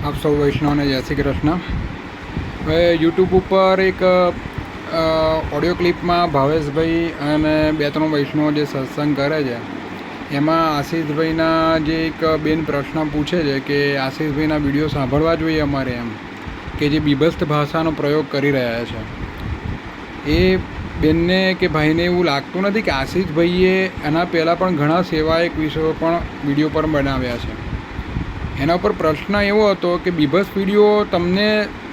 આપ સૌ વૈષ્ણવને જય શ્રી કૃષ્ણ. હવે યુટ્યુબ ઉપર એક ઓડિયો ક્લિપમાં ભાવેશભાઈ અને બે ત્રણ વૈષ્ણવો જે સત્સંગ કરે છે એમાં આશીષભાઈના જે એક બેન પ્રશ્ન પૂછે છે કે આશીષભાઈના વિડીયો સાંભળવા જોઈએ અમારે, એમ કે જે બીભત્સ ભાષાનો પ્રયોગ કરી રહ્યા છે. એ બેનને કે ભાઈને એવું લાગતું નથી કે આશીષભાઈએ એના પહેલાં પણ ઘણા સેવાયક વિષયો પણ વિડીયો પર બનાવ્યા છે. એના ઉપર પ્રશ્ન એવો હતો કે બીભત્સ વિડીયો તમને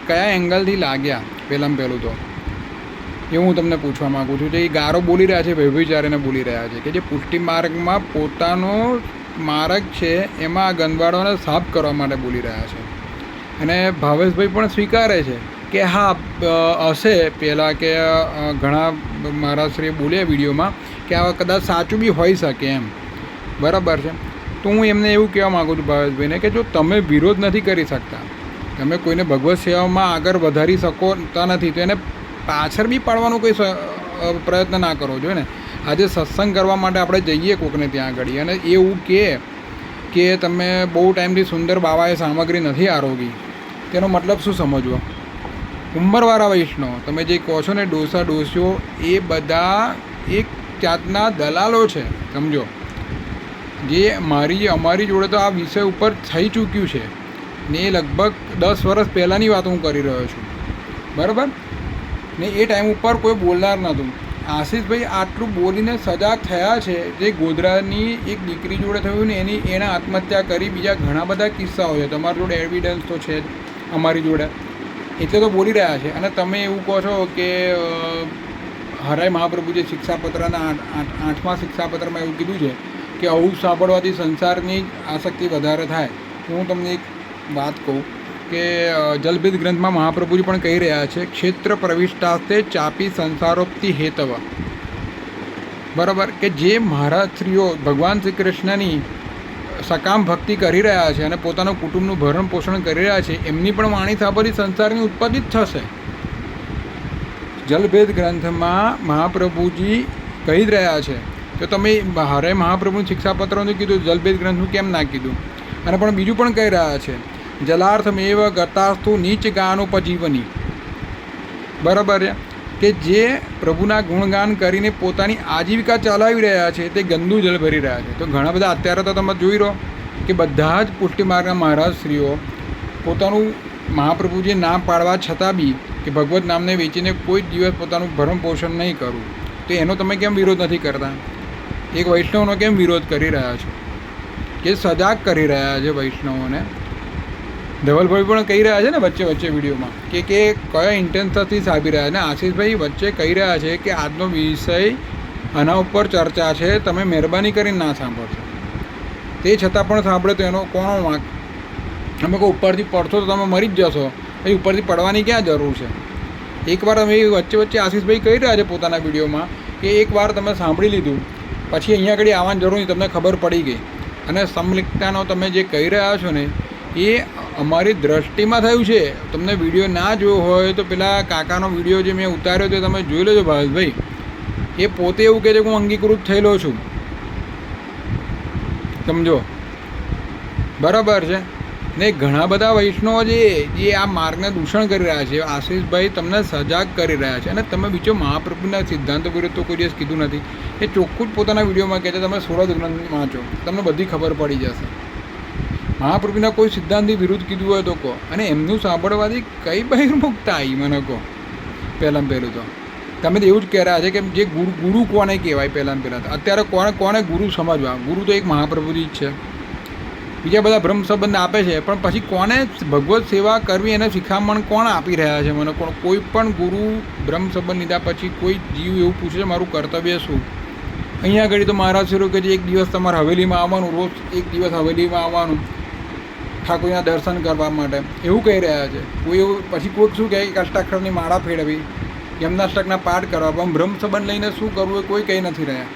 કયા એંગલથી લાગ્યા? પહેલાં તો એ હું તમને પૂછવા માગું છું. જે એ ગારો બોલી રહ્યા છે, વ્યભિચારીને બોલી રહ્યા છે, કે જે પુષ્ટિ માર્ગમાં પોતાનો માર્ગ છે એમાં આ ગંદવાડોને સાફ કરવા માટે બોલી રહ્યા છે. અને ભાવેશભાઈ પણ સ્વીકારે છે કે હા હશે પહેલાં કે ઘણા મહારાજશ્રીએ બોલ્યા વિડીયોમાં કે આ કદાચ સાચું બી હોઈ શકે એમ, બરાબર છે. તો હું એમને એવું કહેવા માગું છું ભાવેશભાઈને કે જો તમે વિરોધ નથી કરી શકતા, તમે કોઈને ભગવત સેવામાં આગળ વધારી શકતા નથી, તો એને પાછળ બી પાડવાનો કોઈ પ્રયત્ન ના કરવો જોઈએ ને. આજે સત્સંગ કરવા માટે આપણે જઈએ કોકને ત્યાં આગળ અને એવું કે તમે બહુ ટાઈમથી સુંદર બાવાએ સામગ્રી નથી આરોગી, તેનો મતલબ શું સમજવો? ઉંમરવાળા વૈષ્ણવ તમે જે કહો છો ને, ડોસા ડોસીઓ, એ બધા એક જાતના દલાલો છે, સમજો. જે અમારી જોડે તો આ વિષય ઉપર થઈ ચૂક્યું છે ને, એ લગભગ 10 વર્ષ પહેલાંની વાત હું કરી રહ્યો છું, બરાબર ને. એ ટાઈમ ઉપર કોઈ બોલનાર નહોતું. આશીષભાઈ આટલું બોલીને સજાગ થયા છે. જે ગોધરાની એક દીકરી જોડે થયું ને, એણે આત્મહત્યા કરી. બીજા ઘણા બધા કિસ્સાઓ છે, તમારી જોડે એવિડન્સ તો છે જ અમારી જોડે, એટલે તો બોલી રહ્યા છે. અને તમે એવું કહો છો કે હરાય મહાપ્રભુ જે શિક્ષાપત્રના 8મા શિક્ષાપત્રમાં એવું કીધું છે કે આવું સાંભળવાથી સંસારની આસક્તિ વધારે થાય. હું તમને એક વાત કહું કે જલભેદ ગ્રંથમાં મહાપ્રભુજી પણ કહી રહ્યા છે, ક્ષેત્ર પ્રવિષ્ટાસ્તે ચાપી સંસારોક્તિ હેતવ, બરાબર. કે જે મહારાજશ્રીઓ ભગવાન શ્રી કૃષ્ણની સકામ ભક્તિ કરી રહ્યા છે અને પોતાનું કુટુંબનું ભરણ પોષણ કરી રહ્યા છે, એમની પણ વાણી સાંભળી સંસારની ઉત્પત્તિ જ થશે. જલભેદ ગ્રંથમાં મહાપ્રભુજી કહી જ રહ્યા છે. તો તમે હરે મહાપ્રભુનું શિક્ષાપત્રનું કીધું, જલભેદ ગ્રંથનું કેમ ના કીધું? અને પણ બીજું પણ કહી રહ્યા છે, જલાર્થમેવ ગતાસ્તુ નીચ ગાનોપજીવની, બરાબર છે. કે જે પ્રભુના ગુણગાન કરીને પોતાની આજીવિકા ચલાવી રહ્યા છે તે ગંદુ જલ ભરી રહ્યા છે. તો ઘણા બધા અત્યારે તો તમે જોઈ રહો કે બધા જ પુષ્ટિ માર્ગના મહારાજશ્રીઓ પોતાનું મહાપ્રભુજી નામ પાડવા છતાં બી કે ભગવત નામને વેચીને કોઈ દિવસ પોતાનું ભરણ પોષણ નહીં કરવું, તો એનો તમે કેમ વિરોધ નથી કરતા? એક વૈષ્ણવનો કેમ વિરોધ કરી રહ્યા છો? કે સજાગ કરી રહ્યા છે વૈષ્ણવોને. ધવલભાઈ પણ કહી રહ્યા છે ને વચ્ચે વિડીયોમાં કે કયા ઇન્ટેન્શનથી સાંભળી રહ્યા છે. ને આશીષભાઈ વચ્ચે કહી રહ્યા છે કે આજનો વિષય આના ઉપર ચર્ચા છે, તમે મહેરબાની કરીને ના સાંભળશો. તે છતાં પણ સાંભળે તો એનો કોનો વાંક? તમે કોઈ ઉપરથી પડશો તો તમે મરી જ જશો. એ ઉપરથી પડવાની ક્યાં જરૂર છે? એકવાર અમે વચ્ચે આશીષભાઈ કહી રહ્યા છે પોતાના વિડીયોમાં કે એકવાર તમે સાંભળી લીધું પછી અહીંયા આગળ આવવાની જરૂર નહીં, તમને ખબર પડી ગઈ. અને સમલિપ્તતાનો તમે જે કહી રહ્યા છો ને, એ અમારી દ્રષ્ટિમાં થયું છે. તમને વિડીયો ના જોયો હોય તો પેલા કાકાનો વિડીયો જે મેં ઉતાર્યો તે તમે જોઈ લેજો ભાવેશભાઈ. એ પોતે એવું કહે છે કે હું અંગીકૃત થયેલો છું, સમજો, બરાબર છે ને. ઘણા બધા વૈષ્ણવો જે આ માર્ગને દૂષણ કરી રહ્યા છે, આશીષભાઈ તમને સજાગ કરી રહ્યા છે. અને તમે બીજો મહાપ્રભુના સિદ્ધાંતો વિરુદ્ધ તો કોઈ દિવસ કીધું નથી. એ ચોખ્ખું જ પોતાના વિડીયોમાં કહે છે. તમે સુરત ગ્રંથ વાંચો, તમને બધી ખબર પડી જશે. મહાપ્રભુના કોઈ સિદ્ધાંતની વિરુદ્ધ કીધું હોય તો કહો. અને એમનું સાંભળવાથી કઈ બહિર્મુખતા આવી મને કહો? પહેલું તો તમે તો એવું જ કહી રહ્યા છે કે જે ગુરુ કોને કહેવાય? પહેલાં અત્યારે કોને ગુરુ સમજવા? ગુરુ તો એક મહાપ્રભુજી જ છે. બીજા બધા બ્રહ્મ સંબંધ આપે છે, પણ પછી કોને ભગવત સેવા કરવી એને શિખામણ કોણ આપી રહ્યા છે? મને કોઈ પણ ગુરુ બ્રહ્મ સંબંધ લીધા પછી કોઈ જીવ એવું પૂછે છે મારું કર્તવ્ય શું? અહીંયા આગળ તો મહારાજ શરૂ કે એક દિવસ તમારે હવેલીમાં આવવાનું, રોજ એક દિવસ હવેલીમાં આવવાનું ઠાકોરના દર્શન કરવા માટે, એવું કહી રહ્યા છે. કોઈ એવું પછી કોઈક શું કહે કે અષ્ટાક્ષરની માળા ફેરવી, યમનાષ્ટકના પાઠ કરવા, પણ બ્રહ્મ સંબંધ લઈને શું કરવું એ કોઈ કહી નથી રહ્યા.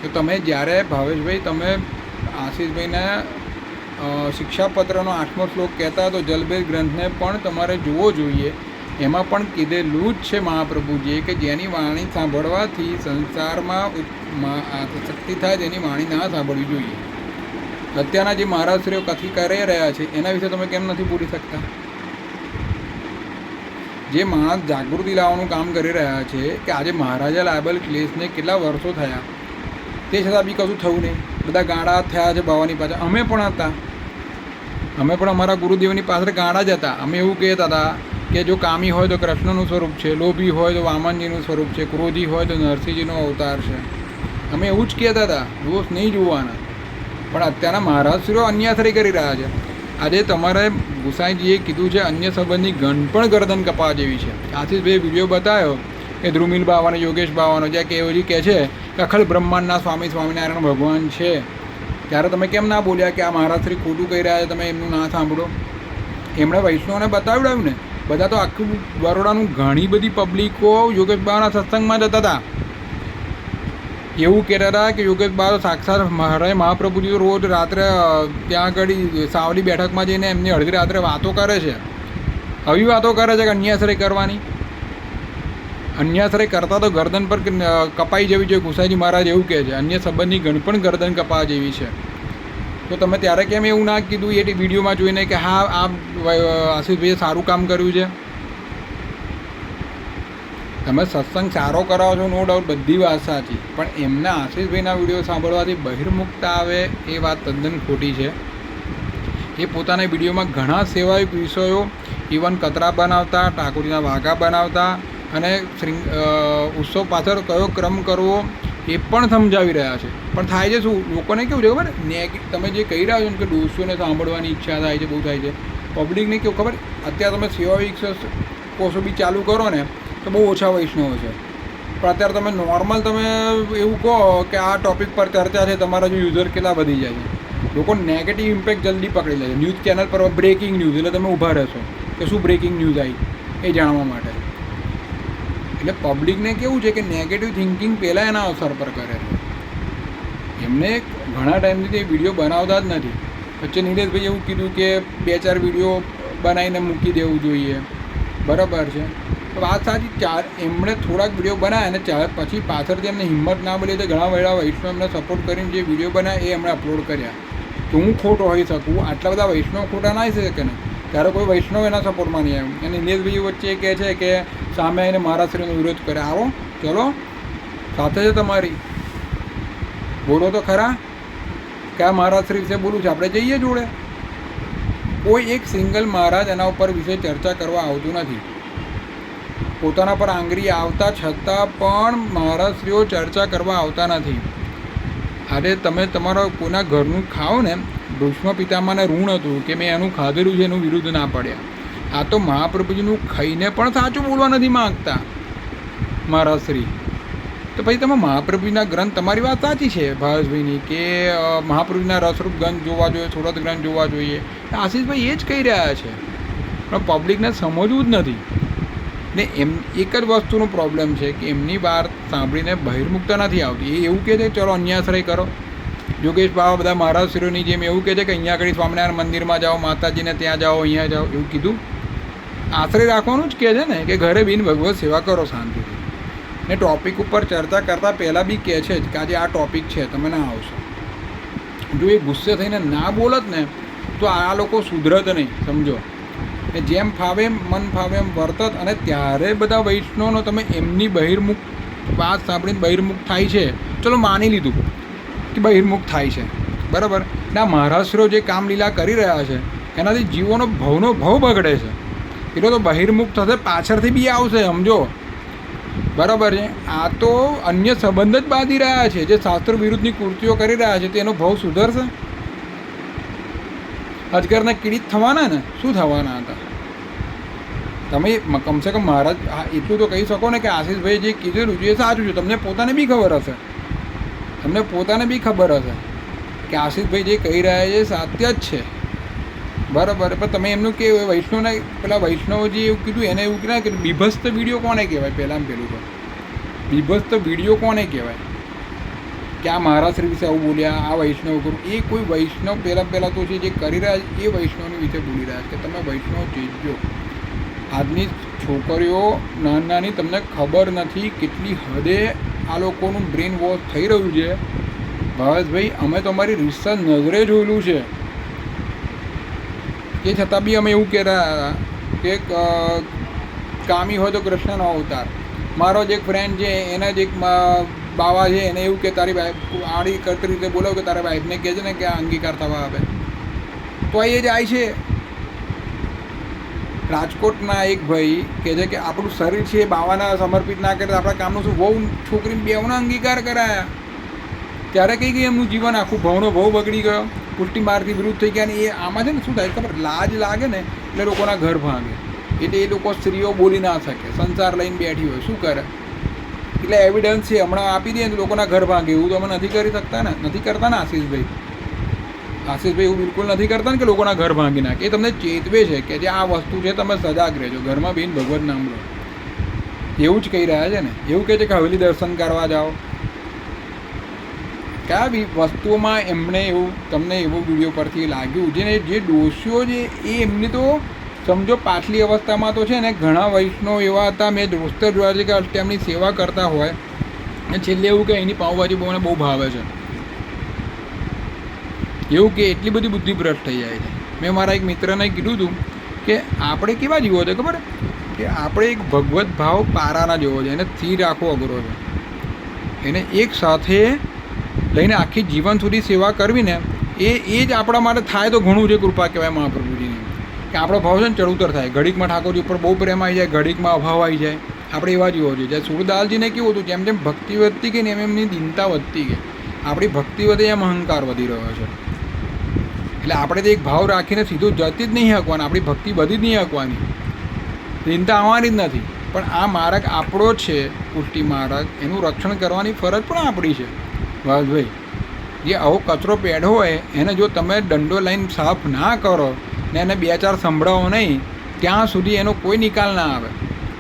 તો તમે જ્યારે ભાવેશભાઈ તમે આશીષભાઈના શિક્ષાપત્રનો 8મો શ્લોક કહેતા તો જલભેદ ગ્રંથને પણ તમારે જોવો જોઈએ. એમાં પણ કીધેલું જ છે મહાપ્રભુજીએ કે જેની વાણી સાંભળવાથી સંસારમાં શક્તિ થાય તેની વાણી ના સાંભળવી જોઈએ. અત્યારના જે મહારાજશ્રીઓ કથી કરી રહ્યા છે એના વિશે તમે કેમ નથી બોલી શકતા? જે માણસ જાગૃતિ લાવવાનું કામ કરી રહ્યા છે કે આજે મહારાજા લાયબલ કેસને કેટલા વર્ષો થયા, તે છતાં બી કશું થયું નહીં. બધા ગાંડા થયા છે બાવાની પાછળ. અમે પણ હતા, અમે પણ અમારા ગુરુદેવની પાછળ ગાંડા જ હતા. અમે એવું કહેતા હતા કે જો કામી હોય તો કૃષ્ણનું સ્વરૂપ છે, લોભી હોય તો વામનજીનું સ્વરૂપ છે, ક્રોધી હોય તો નરસિંહજીનો અવતાર છે. અમે એવું જ કહેતા હતા, દોષ નહીં જોવાના. પણ અત્યારના મહારાજશ્રીઓ અન્યાશ્રય કરી રહ્યા છે. આજે તમારે ગુસાઈજીએ કીધું છે અન્ય સંબંધની ગણ પણ ગરદન કપા જેવી છે. આશીષભાઈ વિડીયો બતાવ્યો કે ધ્રુમિલ બાવાનો, યોગેશ બાવાનો, જ્યાં કે એવું કહે છે કે અખલ બ્રહ્માંડના સ્વામી સ્વામિનારાયણ ભગવાન છે, ત્યારે તમે કેમ ના બોલ્યા કે આ મહારાજશ્રી ખોટું કહી રહ્યા છે, તમે એમનું ના સાંભળો? એમણે વૈષ્ણવને બતાવડાવ્યું ને. બધા તો આખું બરોડાનું ઘણી બધી પબ્લિકો યોગેશ બાવાના સત્સંગમાં જતા હતા. એવું કહેતા હતા કે યોગેશ બાવા સાક્ષાત મહાપ્રભુજી રોજ રાત્રે ત્યાં આગળ સાવલી બેઠકમાં જઈને એમની અડધી રાત્રે વાતો કરે છે. આવી વાતો કરે છે કે અન્યાશ્રય કરવાની. અન્યાશ્રય કરતાં તો ગરદન પર કપાઈ જવી જોઈએ. ગુસાઈજી મહારાજ એવું કહે છે અન્ય સંબંધની ગણ પણ ગરદન કપા જેવી છે. તો તમે ત્યારે કેમ એવું ના કીધું એ વિડીયોમાં જોઈને કે હા આ આશીષભાઈએ સારું કામ કર્યું છે? તમે સત્સંગ સારો કરાવો છો, નો ડાઉટ, બધી વાત સાચી, પણ એમના આશીષભાઈના વિડીયો સાંભળવાથી બહિર્મુખતા આવે એ વાત તદ્દન ખોટી છે. એ પોતાના વિડીયોમાં ઘણા સેવાયુક્ત વિષયો, ઇવન કતરા બનાવતા, ઠાકોરજીના વાઘા બનાવતા અને ઉત્સવ પાછળ કયો ક્રમ કરવો એ પણ સમજાવી રહ્યા છે. પણ થાય છે શું, લોકોને કેવું છે ખબર, તમે જે કહી રહ્યા છો ને કે દોસ્તોને સાંભળવાની ઈચ્છા થાય છે, બહુ થાય છે. પબ્લિકને કેવું ખબર, અત્યારે તમે સેવાયુક્ત કોર્સો બી ચાલુ કરો ને તો બહુ ઓછા વૈષ્ણવો છે. પણ અત્યારે તમે નોર્મલ તમે એવું કહો કે આ ટૉપિક પર ચર્ચા છે, તમારા જો યુઝર કેટલા વધી જાય છે. લોકો નેગેટિવ ઇમ્પેક્ટ જલ્દી પકડી લે છે. ન્યૂઝ ચેનલ પર બ્રેકિંગ ન્યૂઝ એટલે તમે ઊભા રહેશો કે શું બ્રેકિંગ ન્યૂઝ આવી એ જાણવા માટે. એટલે પબ્લિકને કેવું છે કે નેગેટિવ થિંકિંગ પહેલાં એના અસર પર કરે છે. એમને ઘણા ટાઈમથી તે વિડીયો બનાવતા જ નથી. વચ્ચે નિલેશભાઈ એવું કીધું કે 2-4 વિડીયો બનાવીને મૂકી દેવું જોઈએ. બરાબર છે, વાત સાચી. એમણે થોડાક વિડીયો બનાવ્યા અને પછી પાછળથી એમને હિંમત ના મળી તો ઘણા બધા વૈષ્ણવ એમને સપોર્ટ કરીને જે વિડીયો બનાવ્યા એ એમણે અપલોડ કર્યા. તો હું ખોટો હોઈ શકું, આટલા બધા વૈષ્ણવ ખોટા ના આવી શકે ને, ત્યારે કોઈ વૈષ્ણવ એના સપોર્ટમાં નહીં આવ્યું. અને નિલેશભાઈ વચ્ચે કહે છે કે સામે આવીને મહારાજશ્રીનો વિરોધ કરે. આવો ચલો, સાથે છે તમારી, બોલો તો ખરા કે આ મહારાજશ્રી વિશે બોલું છે, આપણે જઈએ જોડે. કોઈ એક સિંગલ મહારાજ એના ઉપર વિશે ચર્ચા કરવા આવતું નથી. પોતાના પર આંગળી આવતા છતાં પણ મહારાજશ્રીઓ ચર્ચા કરવા આવતા નથી. આજે તમે તમારા કોઈના ઘરનું ખાઓ ને, ભીષ્મ પિતામાને ઋણ હતું કે મેં એનું ખાધેલું છે, એનું વિરુદ્ધ ના પડ્યા. આ તો મહાપ્રભુજીનું ખાઈને પણ સાચું બોલવા નથી માગતા મહારાજશ્રી. તો પછી તમે મહાપ્રભુજીના ગ્રંથ, તમારી વાત સાચી છે ભાવેશભાઈની કે મહાપ્રભુજીના રસરૂપ ગ્રંથ જોવા જોઈએ, સુરત ગ્રંથ જોવા જોઈએ. આશીષભાઈ એ જ કહી રહ્યા છે, પણ પબ્લિકને સમજવું જ નથી. ને એમ એક જ વસ્તુનો પ્રોબ્લેમ છે કે એમની વાત સાંભળીને બહિર્મુખતા નથી આવતી. એ એવું કહે છે ચલો અન્યાશ્રય કરો. યોગેશ બાવા બધા મહારાજશ્રીઓની જેમ એવું કહે છે કે અહીંયા આગળ સ્વામિનારાયણ મંદિરમાં જાઓ, માતાજીને ત્યાં જાઓ, અહીંયા જાઓ, એવું કીધું. આશ્રય રાખવાનું જ કહે છે ને કે ઘરે બિન ભગવત સેવા કરો શાંતિથી. ને ટૉપિક ઉપર ચર્ચા કરતાં પહેલાં બી કહે છે કે આજે આ ટૉપિક છે, તમે ના આવશો. જો એ ગુસ્સે થઈને ના બોલત ને તો આ લોકો સુધરત નહીં, સમજો. કે જેમ ફાવે મન ફાવે એમ વર્તત. અને ત્યારે બધા વૈષ્ણવનો તમે એમની બહિર્મુખ વાત સાંભળીને બહિર્મુખ થાય છે, ચલો માની લીધું કે બહિર્મુખ થાય છે, બરાબર. ના મહારાજશ્રીઓ જે કામલીલા કરી રહ્યા છે એનાથી જીવોનો ભવનો ભવ બગડે છે. એટલો તો બહિર્મુખ થશે, પાછળથી બી આવશે, સમજો. બરાબર છે. આ તો અન્ય સંબંધ જ બાંધી રહ્યા છે, જે શાસ્ત્ર વિરુદ્ધની કૃતિઓ કરી રહ્યા છે, તેનો ભાવ સુધરશે? અજગરના કિરીટ થવાના ને, શું થવાના હતા? તમે કમસે કમ મહારાજ એટલું તો કહી શકો ને કે આશીષભાઈ જે કીધેલું છે એ સાચું છે. તમને પોતાને બી ખબર હશે, તમને પોતાને બી ખબર હશે કે આશીષભાઈ જે કહી રહ્યા છે સાત્ય જ છે, બરાબર. પણ તમે એમનું કે વૈષ્ણવને પેલા વૈષ્ણવજી એવું કીધું એને એવું ના કે બીભસ્ત વિડીયો કોને કહેવાય? પહેલાં પેલું તો બીભસ્ત વિડીયો કોને કહેવાય કે આ મહારાજશ્રી વિશે આવું બોલ્યા, આ વૈષ્ણવ કરું? એ કોઈ વૈષ્ણવ પહેલાં તો છે જે કરી રહ્યા છે એ વૈષ્ણવની વિશે બોલી રહ્યા છે કે તમે વૈષ્ણવ ચેતજો. આજની છોકરીઓ નાની તમને ખબર નથી કેટલી હદે આ લોકોનું બ્રેન વોશ થઈ રહ્યું છે. ભાવેશભાઈ અમે તમારી રિસર્ચ નજરે જોયેલું છે, એ છતાં બી અમે એવું કહેતા કે કામી હોય તો કૃષ્ણનો અવતાર. મારો જ એક ફ્રેન્ડ છે, એના જ એક બાવા છે, એને એવું કે તારી વાઈફ આડી કરતી રીતે બોલાવ કે તારા વાઈફને કહે છે ને કે આ અંગીકાર થવા આવે, તો એ જાય છે. રાજકોટના એક ભાઈ કહે છે કે આપણું શરીર છે એ બાવાના સમર્પિત ના કરે તો આપણા કામનું શું. બહુ છોકરીને બેવના અંગીકાર કરાયા, ત્યારે કઈ ગઈ એમનું જીવન આખું ભવનો ભવ બગડી ગયો, પુષ્ટિ માર્ગથી વિરુદ્ધ થઈ ગયા. ને એ આમાં છે ને શું થાય ખબર, લાજ લાગે ને એટલે લોકોના ઘર ભાંગે, એટલે એ લોકો સ્ત્રીઓ બોલી ના શકે, સંસાર લઈને બેઠી હોય, શું કરે? એટલે એવિડન્સ છે, હમણાં આપી દઈએ તો લોકોના ઘર ભાંગે. એવું તો અમે નથી કરી શકતા ને, નથી કરતા ને આશીષભાઈ એવું બિલકુલ નથી કરતા ને કે લોકોના ઘર ભાંગી નાખે. એ તમને ચેતવે છે કે જે આ વસ્તુ છે તમે સજાગ રહેજો, ઘરમાં બેન ભગવત નામ લો, એવું જ કહી રહ્યા છે ને. એવું કહે છે કે હવેલી દર્શન કરવા જાઓ, કયા વસ્તુઓમાં એમણે એવું તમને એવો વિડીયો પરથી લાગ્યું જે ડોશીઓ છે એ એમની તો સમજો પાછલી અવસ્થામાં તો છે ને ઘણા વૈષ્ણવ એવા હતા, મેં રોસ્ટર જોયા છે કે તેમની સેવા કરતા હોય ને છેલ્લે એવું કે એની પાઉંભાજી મને બહુ ભાવે છે, એવું કે એટલી બધી બુદ્ધિ ભ્રષ્ટ થઈ જાય છે. મેં મારા એક મિત્રને કીધું હતું કે આપણે કેવા જીવો છે ખબર, કે આપણે એક ભગવત ભાવ પારાના જેવો છે, એને સ્થિર રાખવો અઘરો છે. એને એક સાથે લઈને આખી જીવન સુધી સેવા કરવી ને એ જ આપણા માટે થાય તો ઘણું છે. કૃપા કહેવાય મહાપ્રભુજીની, કે આપણો ભાવ છે ને ચડઉતર થાય. ઘડીકમાં ઠાકોરજી ઉપર બહુ પ્રેમ આવી જાય, ઘડીકમાં અભાવ આવી જાય. આપણે એવા જેવો જોઈએ. જ્યારે સુરદાસજીને કેવું હતું, જેમ જેમ ભક્તિ વધતી ગઈ ને એમ એમની દીનતા વધતી ગઈ. આપણી ભક્તિ વધે એમ અહંકાર વધી રહ્યો છે. એટલે આપણે તો એક ભાવ રાખીને સીધું જતી જ નહીં શકવાનું, આપણી ભક્તિ બધી જ નહીં શકવાની, દીનતા આવવાની જ નથી. પણ આ માર્ગ આપણો છે, પુષ્ટિ માર્ગ, એનું રક્ષણ કરવાની ફરજ પણ આપણી છે. ભાઈ જે આવો કચરો પેઢો હોય એને જો તમે દંડો લઈને સાફ ના કરો ને એને બે ચાર સંભળાવો નહીં, ત્યાં સુધી એનો કોઈ નિકાલ ના આવે.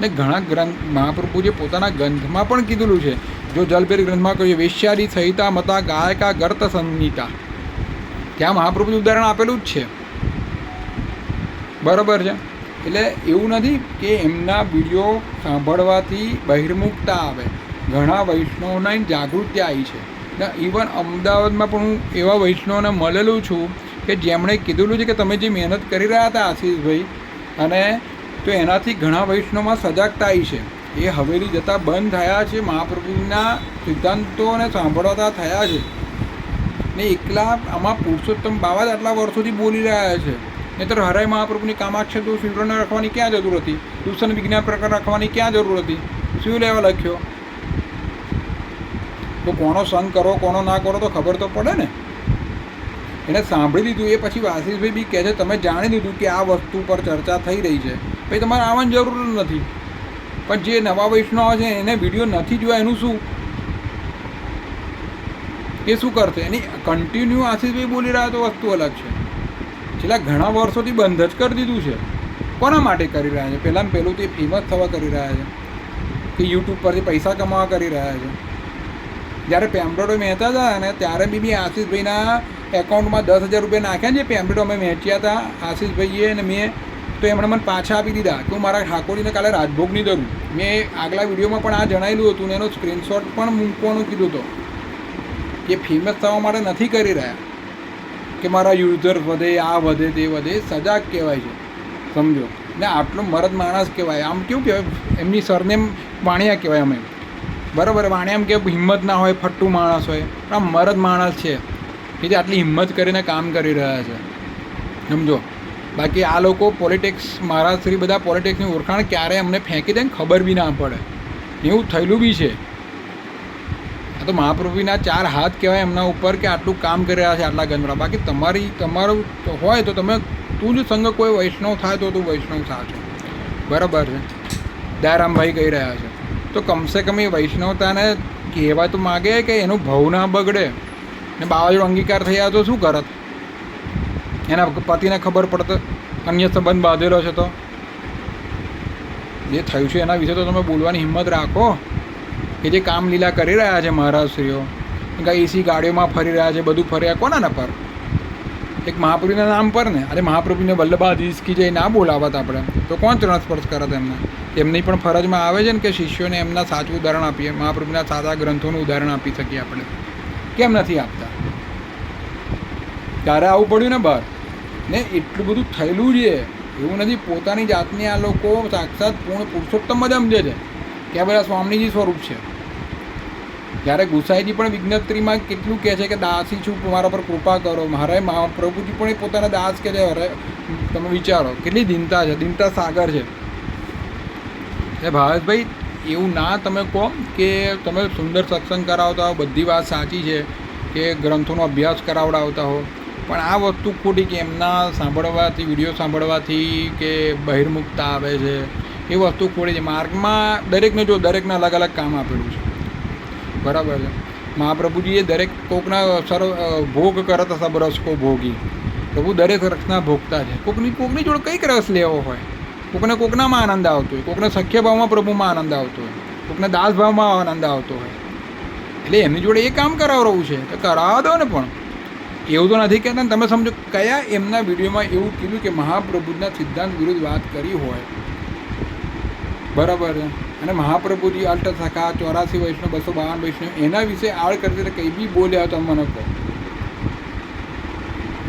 ને ઘણા ગ્રંથ મહાપ્રભુજીએ પોતાના ગ્રંથમાં પણ કીધેલું છે. જો જલભેર ગ્રંથમાં કહ્યું વેશ્યાદી સહિતા મતા ગાયકા ગર્ત સંહિતા, ત્યાં મહાપ્રભુજી ઉદાહરણ આપેલું જ છે, બરાબર છે. એટલે એવું નથી કે એમના વિડીયો સાંભળવાથી બહિર્મુખતા આવે, ઘણા વૈષ્ણવોના જાગૃતિ આવી છે. ઇવન અમદાવાદમાં પણ હું એવા વૈષ્ણવને મળેલું છું કે જેમણે કીધેલું છે કે તમે જે મહેનત કરી રહ્યા હતા આશીષભાઈ, અને તો એનાથી ઘણા વૈષ્ણવમાં સજાગતા આવી છે. એ હવેલી જતાં બંધ થયા છે, મહાપ્રભુના સિદ્ધાંતોને સાંભળતા થયા છે. ને એકલા આમાં પુરુષોત્તમ બાવા જ આટલા વર્ષોથી બોલી રહ્યા છે. નહીંતર હરાય મહાપ્રભુની કામાક્ષર તો શિવરને રાખવાની ક્યાં જરૂર હતી? દૂષણ વિજ્ઞાન પ્રકાર રાખવાની ક્યાં જરૂર હતી? શું લેવા લખ્યો? તો કોનો સંગ કરો કોનો ના કરો તો ખબર તો પડે ને. એને સાંભળી લીધું, એ પછી આશીષભાઈ બી કહે છે તમે જાણી લીધું કે આ વસ્તુ પર ચર્ચા થઈ રહી છે, ભાઈ તમારે આવવાની જરૂર નથી. પણ જે નવા વૈષ્ણવ છે એને વિડીયો નથી જોયા એનું શું, એ શું કરશે? એની કન્ટિન્યુ આશીષભાઈ બોલી રહ્યા તો વસ્તુ અલગ છે. છેલ્લા ઘણા વર્ષોથી બંધ જ કરી દીધું છે. કોના માટે કરી રહ્યા છે? પહેલાં પહેલું તે ફેમસ થવા કરી રહ્યા છે, કે યુટ્યુબ પરથી પૈસા કમાવા કરી રહ્યા છે. જ્યારે પેમ્પલેટો વહેંચતા હતા ને ત્યારે બી આશીષભાઈના એકાઉન્ટમાં 10,000 રૂપિયા નાખ્યા છે. પેમ્પલેટો અમે વહેંચ્યા હતા આશીષભાઈએ અને મેં, તો એમણે મને પાછા આપી દીધા કે હું મારા ઠાકોરજીને કાલે રાજભોગ નહીં દઉં. મેં આગલા વિડીયોમાં પણ આ જણાવેલું હતું ને એનો સ્ક્રીનશોટ પણ મૂકવાનું કીધું હતું કે ફેમસ થવા માટે નથી કરી રહ્યા કે મારા યુઝર વધે, આ વધે, તે વધે. સજાગ કહેવાય છે, સમજો ને. આટલો મરદ માણસ કહેવાય. આમ કેવું કહેવાય, એમની સરનેમ વાણિયા કહેવાય અમે, બરાબર. વાણિયા એમ કે હિંમત ના હોય, ફટ્ટું માણસ હોય, પણ આ મરદ માણસ છે કે જે આટલી હિંમત કરીને કામ કરી રહ્યા છે, સમજો. બાકી આ લોકો પોલિટિક્સ, મહારાજશ્રી બધા પોલિટિક્સની ઓળખાણ ક્યારે અમને ફેંકી દે ને ખબર બી ના પડે, એવું થયેલું બી છે. આ તો મહાપ્રભુના 4 હાથ કહેવાય એમના ઉપર કે આટલું કામ કરી રહ્યા છે આટલા ગંદરા. બાકી તમારું હોય તો તમે તું જ સંગ કોઈ વૈષ્ણવ થાય તો તું વૈષ્ણવ સાચો, બરાબર છે. દયારામભાઈ કહી રહ્યા છે તો કમસે કમ એ વૈષ્ણવતાને કહેવા તો માગે કે એનો ભાવ ના બગડે. ને બાવા જોડે અંગીકાર થયા તો શું કરત? એના પતિને ખબર પડત અન્ય સંબંધ બાંધેલો છે તો જે થયું છે એના વિશે તો તમે બોલવાની હિંમત રાખો. કે જે કામ લીલા કરી રહ્યા છે મહારાજશ્રીઓ, કંઈ એસી ગાડીઓમાં ફરી રહ્યા છે, બધું ફર્યા કોના પર? એક મહાપ્રભુના નામ પર ને. અરે મહાપ્રભુને વલ્લભાધીશ કી જય ના બોલાવત આપણે તો કોણ ચરણ સ્પર્શ કરત એમને? એમની પણ ફરજમાં આવે છે ને કે શિષ્યોને એમના સાચું ઉદાહરણ આપીએ, મહાપ્રભુના સાચા ગ્રંથોનું ઉદાહરણ આપી શકીએ આપણે. કેમ નથી આપતા? ત્યારે આવું પડ્યું ને બહાર ને એટલું બધું થયેલું છે. એવું નથી, પોતાની જાતને આ લોકો સાક્ષાત પૂર્ણ પુરુષોત્તમ જ સમજે છે કે આ બધા સ્વામીજી સ્વરૂપ છે. જ્યારે ગુસાઈજી પણ વિજ્ઞપ્તિમાં કેટલું કહે છે કે દાસી છું, મારા પર કૃપા કરો. મારા મહાપ્રભુજી પણ પોતાના દાસ કહે છે. અરે તમે વિચારો કેટલી દીનતા છે, દીનતા સાગર છે. એ ભાવેશભાઈ એવું ના તમે કહો કે તમે સુંદર સત્સંગ કરાવતા હો, બધી વાત સાચી છે કે ગ્રંથોનો અભ્યાસ કરાવડાવતા હો, પણ આ વસ્તુ ખોટી કે એમના સાંભળવાથી, વિડીયો સાંભળવાથી કે બહિર્મુખતા આવે છે, એ વસ્તુ ખોટી છે. માર્ગમાં દરેકને જો દરેકને અલગ અલગ કામ આપેલું છે, બરાબર છે. મહાપ્રભુજીએ દરેક કોકના ભોગ કરત સબ રસ કો ભોગી. પ્રભુ દરેક રસના ભોગતા છે. કોકની જોડે કંઈક રસ લેવો હોય, કોકને કોકનામાં આનંદ આવતો હોય, કોકને સખ્ય ભાવમાં પ્રભુમાં આનંદ આવતો હોય, કોકને દાસ ભાવમાં આનંદ આવતો હોય, એટલે એમની જોડે એ કામ કરાવવું છે તો કરાવવા દો ને. પણ એવું તો નથી કહેતા ને. તમે સમજો કયા એમના વિડીયોમાં એવું કીધું કે મહાપ્રભુના સિદ્ધાંત વિરુદ્ધ વાત કરી હોય, બરાબર છે. અને મહાપ્રભુજી અલ્ટ સખા 84 વૈષ્ણવ 252 વૈષ્ણવ એના વિશે આળ કરતી કંઈ બી બોલ્યા તો મને કહો.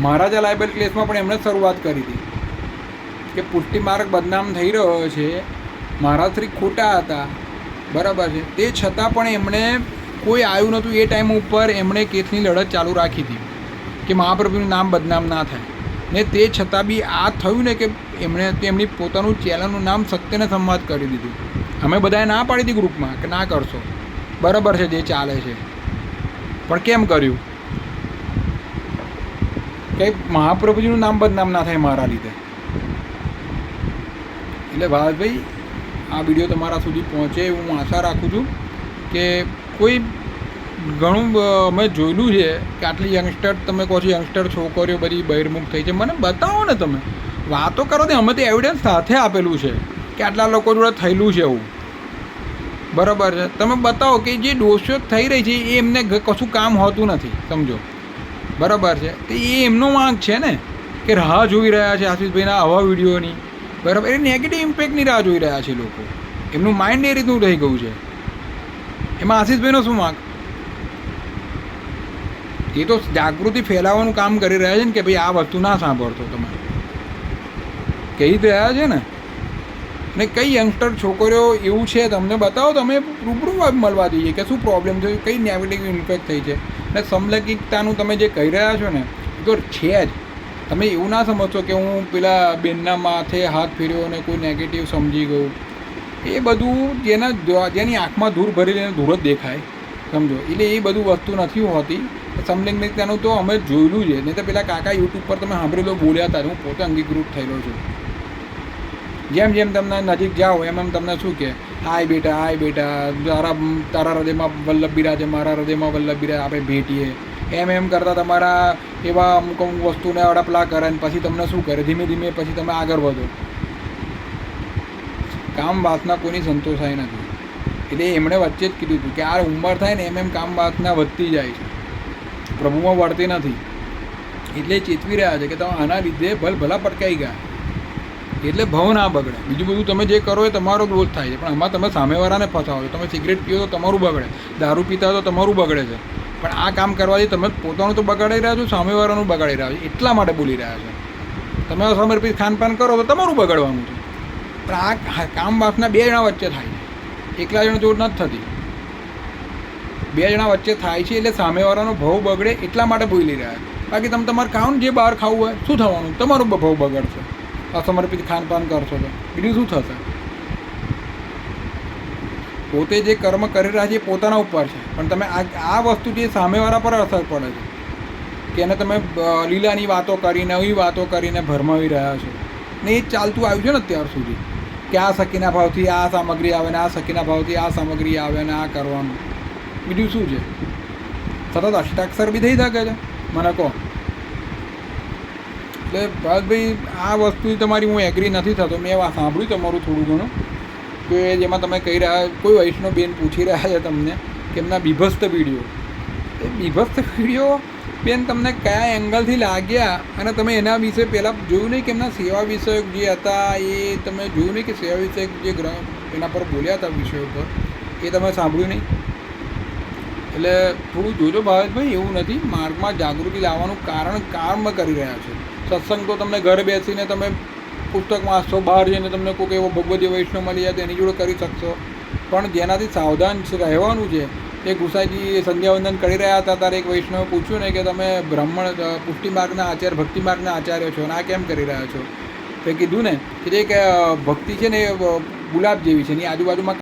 મહારાજા લાઇબલ કેસમાં પણ એમણે શરૂઆત કરી હતી કે પુષ્ટિ માર્ગ બદનામ થઈ રહ્યો છે, મહારાજ શ્રી ખોટા હતા, બરાબર છે. તે છતાં પણ એમણે કોઈ આવ્યું નહોતું એ ટાઈમ ઉપર એમણે કેસની લડત ચાલુ રાખી હતી કે મહાપ્રભુનું નામ બદનામ ના થાય. ને તે છતાં બી આ થયું ને કે એમણે એમની પોતાનું ચેનલનું નામ સત્યને સંવાદ કરી દીધું. અમે બધાએ ના પાડી હતી ગ્રુપમાં કે ના કરશો, બરાબર છે જે ચાલે છે, પણ કેમ કર્યું કે મહાપ્રભુજીનું નામ બદનામ ના થાય મારા લીધે. એટલે ભાવેશભાઈ આ વિડીયો તમારા સુધી પહોંચે હું આશા રાખું છું કે કોઈ ઘણું અમે જોયેલું છે કે આટલી યંગસ્ટર, તમે કહો છો યંગસ્ટર છોકરીઓ બધી બહિર્મુખ થઈ છે. મને બતાવો ને, તમે વાતો કરો ને, અમે તો એવિડન્સ સાથે આપેલું છે કે આટલા લોકો જોડે થયેલું છે એવું, બરાબર છે. તમે બતાવો કે જે દોષો થઈ રહી છે એ એમને કશું કામ હોતું નથી, સમજો, બરાબર છે. તો એ એમનો વાંક છે ને કે રાહ જોઈ રહ્યા છે આશીષભાઈના આવા વિડીયોની, બરાબર. એ નેગેટિવ ઇમ્પેક્ટની રાહ જોઈ રહ્યા છે લોકો. એમનું માઇન્ડ એ રીતનું રહી ગયું છે. એમાં આશીષભાઈનો શું વાંક? એ તો જાગૃતિ ફેલાવવાનું કામ કરી રહ્યા છે ને કે ભાઈ આ વસ્તુ ના સાંભળતો, તમે કહી રહ્યા છે ને. ને કઈ યંગસ્ટર છોકરીઓ એવું છે તમને બતાવો, તમે રૂબરૂ મળવા દઈએ કે શું પ્રોબ્લેમ થયો, કઈ નેગેટિવ ઇમ્પેક્ટ થઈ છે. ને સમલૈંગિકતાનું તમે જે કહી રહ્યા છો ને એ તો છે જ. તમે એવું ના સમજશો કે હું પેલા બેનના માથે હાથ ફેર્યો અને કોઈ નેગેટિવ સમજી ગયું. એ બધું જેની આંખમાં ધૂળ ભરી લઈને ધૂળ જ દેખાય, સમજો. એટલે એ બધું વસ્તુ નથી હોતી. સમલૈંગિકતાનું તો અમે જોયેલું છે. નહીં તો પેલા કાકા યુટ્યુબ પર તમે સાંભળેલો બોલ્યા હતા, હું પોતે અંગીકૃત થયેલો છું. જેમ જેમ તમને નજીક જાઓ એમ એમ તમને શું કહે, હાય બેટા તારા હૃદયમાં વલ્લભ બિરાજે, મારા હૃદયમાં વલ્લભ બિરાજે, આપણે ભેટીએ. એમ કરતાં તમારા એવા અમુક વસ્તુને અડપલા કરે ને પછી તમને શું કરે, ધીમે ધીમે પછી તમે આગળ વધો. કામ વાસના કોઈની સંતોષાય નથી. એટલે એમણે વચ્ચે જ કીધું હતું કે આ ઉંમર થાય ને એમ કામ વાસના વધતી જાય છે, પ્રભુમાં વળતી નથી. એટલે ચેતવી રહ્યા છે કે તમે આના લીધે ભલા પટકાઈ ગયા. એટલે ભાવ ના બગડે. બીજું બધું તમે જે કરો એ તમારો ગ્રોથ થાય છે, પણ આમાં તમે સામેવાળાને ફસાવો છો. તમે સિગરેટ પીઓ તો તમારું બગડે, દારૂ પીતા હોય તો તમારું બગડે છે. પણ આ કામ કરવાથી તમે પોતાનું તો બગાડી રહ્યા છો, સામેવાળાનું બગાડી રહ્યા છો. એટલા માટે બોલી રહ્યા છો. તમે સમર્પિત ખાનપાન કરો તો તમારું બગાડવાનું છે. પણ આ કામ વાસના બે જણા વચ્ચે થાય છે, એકલા જણા જોડ નથી થતી. બે જણા વચ્ચે થાય છે એટલે સામેવાળાનો ભાવ બગડે એટલા માટે બોલી રહ્યા છે. બાકી તમે તમારે ખાવાનું જે બહાર ખાવું હોય શું થવાનું, તમારું ભાવ બગડશે. અસમર્પિત ખાનપાન કરશો તો બીજું શું થશે? પોતે જે કર્મ કરી રહ્યા છે એ પોતાના ઉપર છે, પણ તમે આ વસ્તુ જે સામેવાળા પર અસર પડે છે કે એને તમે લીલાની વાતો કરીને, એવી વાતો કરીને ભરમાવી રહ્યા છો. ને એ જ ચાલતું આવ્યું છે ને અત્યાર સુધી કે આ સખીના ભાવથી આ સામગ્રી આવે ને આ સખીના ભાવથી આ સામગ્રી આવે ને આ કરવાનું. બીજું શું છે? સતત અષ્ટાક્ષર બી થઈ શકે છે, મને કહો. એટલે ભાઈ આ વસ્તુ તમારી હું એગ્રી નથી થતો. મેં સાંભળ્યું તમારું થોડું ઘણું કે જેમાં તમે કહી રહ્યા, કોઈ વૈષ્ણવ બેન પૂછી રહ્યા છે તમને કે એમના બીભસ્ત વિડીયો, એ બીભસ્ત વિડીયો બેન તમને કયા એંગલથી લાગ્યા અને તમે એના વિશે પહેલાં જોયું નહીં કે એમના સેવા વિષયક જે હતા એ તમે જોયું નહીં કે સેવા વિષયક જે એના પર બોલ્યા હતા વિષયો પર એ તમે સાંભળ્યું નહીં. એટલે થોડું જોજો ભાવેશભાઈ, એવું નથી. માર્ગમાં જાગૃતિ લાવવાનું કામ કરી રહ્યા છે. સત્સંગ તો તમને ઘરે બેસીને તમે પુસ્તક વાંચશો, બહાર જઈને તમને કોઈક એવો ભગવદીય વૈષ્ણવ મળી જાય તો એની જોડે કરી શકશો. પણ જેનાથી સાવધાન રહેવાનું છે, એ ગુસાઈજી સંધ્યાવંદન કરી રહ્યા હતા ત્યારે એક વૈષ્ણવે પૂછ્યું ને કે તમે બ્રાહ્મણ પુષ્ટિ માર્ગના આચાર્ય, ભક્તિ માર્ગના આચાર્ય છો અને આ કેમ કરી રહ્યા છો? તો કીધું ને કે ભક્તિ છે ને એ ગુલાબ જેવી છે, એની આજુબાજુમાં